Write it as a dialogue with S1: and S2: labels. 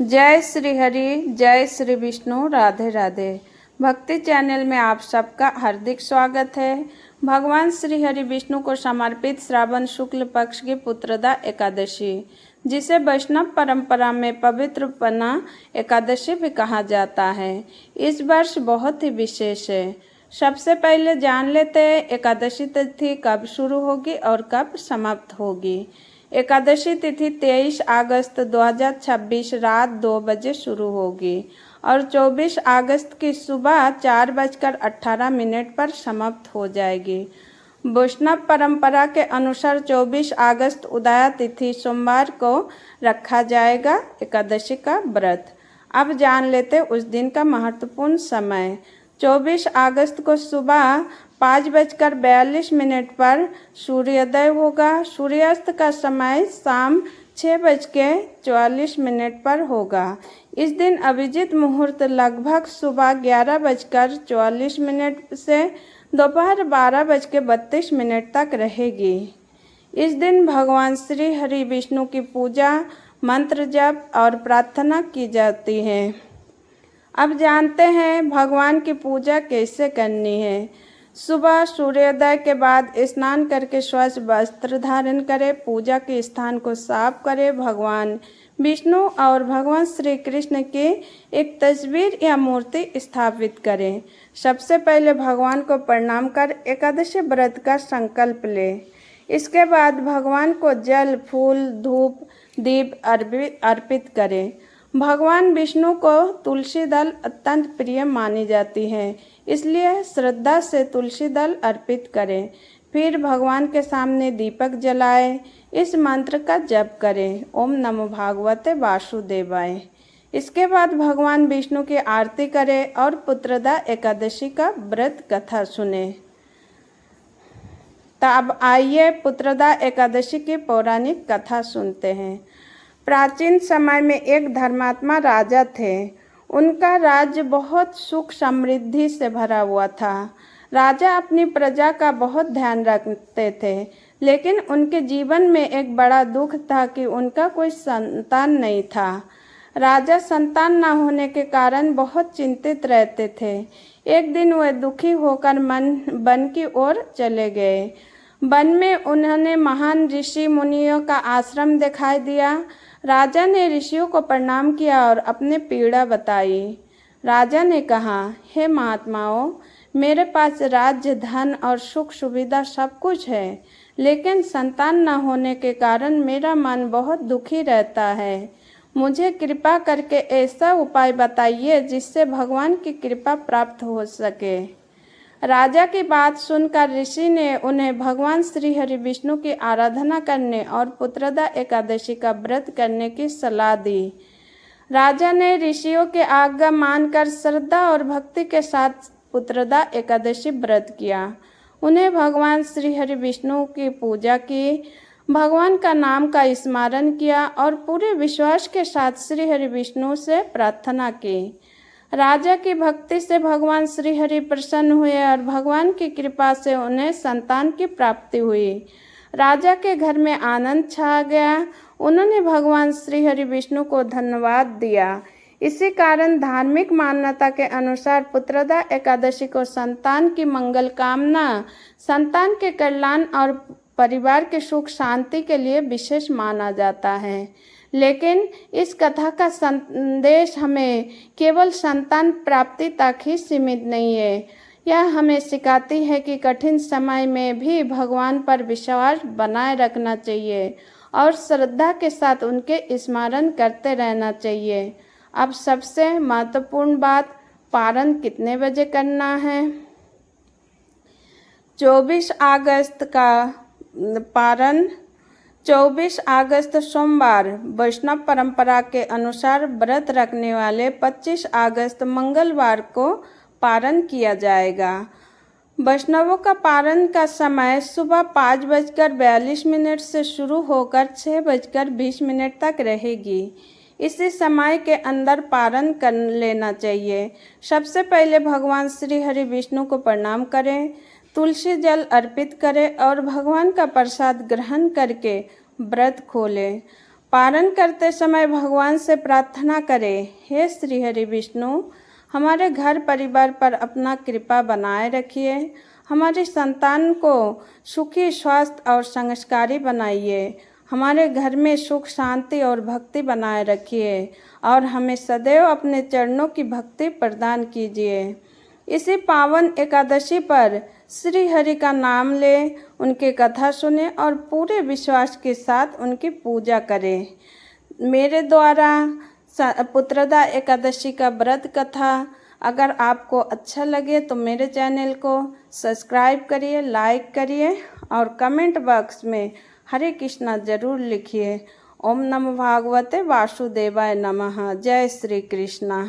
S1: जय श्री हरि, जय श्री विष्णु, राधे राधे। भक्ति चैनल में आप सबका हार्दिक स्वागत है। भगवान श्री हरि विष्णु को समर्पित श्रावण शुक्ल पक्ष की पुत्रदा एकादशी, जिसे वैष्णव परंपरा में पवित्र पन्ना एकादशी भी कहा जाता है, इस वर्ष बहुत ही विशेष है। सबसे पहले जान लेते हैं एकादशी तिथि कब शुरू होगी और कब समाप्त होगी। एकादशी तिथि 23 अगस्त 2026 रात 2 बजे शुरू होगी और 24 अगस्त की सुबह 4:18 पर समाप्त हो जाएगी। वैष्णव परंपरा के अनुसार 24 अगस्त उदया तिथि सोमवार को रखा जाएगा एकादशी का व्रत। अब जान लेते उस दिन का महत्वपूर्ण समय। 24 अगस्त को सुबह 5:42 पर सूर्योदय होगा। सूर्यास्त का समय शाम 6:44 पर होगा। इस दिन अभिजीत मुहूर्त लगभग सुबह 11:44 से दोपहर 12:32 तक रहेगी। इस दिन भगवान श्री हरि विष्णु की पूजा, मंत्र जप और प्रार्थना की जाती है। अब जानते हैं भगवान की पूजा कैसे करनी है। सुबह सूर्योदय के बाद स्नान करके स्वच्छ वस्त्र धारण करें। पूजा के स्थान को साफ करें। भगवान विष्णु और भगवान श्री कृष्ण की एक तस्वीर या मूर्ति स्थापित करें। सबसे पहले भगवान को प्रणाम कर एकादशी व्रत का संकल्प लें। इसके बाद भगवान को जल, फूल, धूप, दीप अर्पित करें। भगवान विष्णु को तुलसी दल अत्यंत प्रिय मानी जाती है, इसलिए श्रद्धा से तुलसी दल अर्पित करें। फिर भगवान के सामने दीपक जलाएं। इस मंत्र का जप करें, ओम नमो भागवते वासुदेवाय। इसके बाद भगवान विष्णु की आरती करें और पुत्रदा एकादशी का व्रत कथा सुने। तब आइए पुत्रदा एकादशी की पौराणिक कथा सुनते हैं। प्राचीन समय में एक धर्मात्मा राजा थे। उनका राज्य बहुत सुख समृद्धि से भरा हुआ था। राजा अपनी प्रजा का बहुत ध्यान रखते थे, लेकिन उनके जीवन में एक बड़ा दुख था कि उनका कोई संतान नहीं था। राजा संतान न होने के कारण बहुत चिंतित रहते थे। एक दिन वे दुखी होकर वन की ओर चले गए। वन में उन्होंने महान ऋषि मुनियों का आश्रम दिखाई दिया। राजा ने ऋषियों को प्रणाम किया और अपनी पीड़ा बताई। राजा ने कहा, हे महात्माओं, मेरे पास राज्य, धन और सुख सुविधा सब कुछ है, लेकिन संतान न होने के कारण मेरा मन बहुत दुखी रहता है। मुझे कृपा करके ऐसा उपाय बताइए जिससे भगवान की कृपा प्राप्त हो सके। राजा की बात सुनकर ऋषि ने उन्हें भगवान श्री हरि विष्णु की आराधना करने और पुत्रदा एकादशी का व्रत करने की सलाह दी। राजा ने ऋषियों की आज्ञा मानकर श्रद्धा और भक्ति के साथ पुत्रदा एकादशी व्रत किया। उन्हें भगवान श्री हरि विष्णु की पूजा की, भगवान का नाम का स्मरण किया और पूरे विश्वास के साथ श्री हरि विष्णु से प्रार्थना की। राजा की भक्ति से भगवान श्री हरि प्रसन्न हुए और भगवान की कृपा से उन्हें संतान की प्राप्ति हुई। राजा के घर में आनंद छा गया। उन्होंने भगवान श्री हरि विष्णु को धन्यवाद दिया। इसी कारण धार्मिक मान्यता के अनुसार पुत्रदा एकादशी को संतान की मंगल कामना, संतान के कल्याण और परिवार के सुख शांति के लिए विशेष माना जाता है। लेकिन इस कथा का संदेश हमें केवल संतान प्राप्ति तक ही सीमित नहीं है। यह हमें सिखाती है कि कठिन समय में भी भगवान पर विश्वास बनाए रखना चाहिए और श्रद्धा के साथ उनके स्मरण करते रहना चाहिए। अब सबसे महत्वपूर्ण बात, पारण कितने बजे करना है। 24 अगस्त का पारण 24 अगस्त सोमवार वैष्णव परंपरा के अनुसार व्रत रखने वाले 25 अगस्त मंगलवार को पारण किया जाएगा। वैष्णवों का पारण का समय सुबह 5:42 से शुरू होकर 6:20 तक रहेगी। इसी समय के अंदर पारण कर लेना चाहिए। सबसे पहले भगवान श्री हरि विष्णु को प्रणाम करें, तुलसी जल अर्पित करें और भगवान का प्रसाद ग्रहण करके व्रत खोलें। पारण करते समय भगवान से प्रार्थना करें, हे श्री हरि विष्णु, हमारे घर परिवार पर अपना कृपा बनाए रखिए, हमारी संतान को सुखी, स्वस्थ और संस्कारी बनाइए, हमारे घर में सुख, शांति और भक्ति बनाए रखिए और हमें सदैव अपने चरणों की भक्ति प्रदान कीजिए। इसी पावन एकादशी पर श्री हरि का नाम लें, उनकी कथा सुने और पूरे विश्वास के साथ उनकी पूजा करें। मेरे द्वारा पुत्रदा एकादशी का व्रत कथा अगर आपको अच्छा लगे तो मेरे चैनल को सब्सक्राइब करिए, लाइक करिए और कमेंट बॉक्स में हरे कृष्णा जरूर लिखिए। ओम नमो भागवते वासुदेवाय नमः। जय श्री कृष्णा।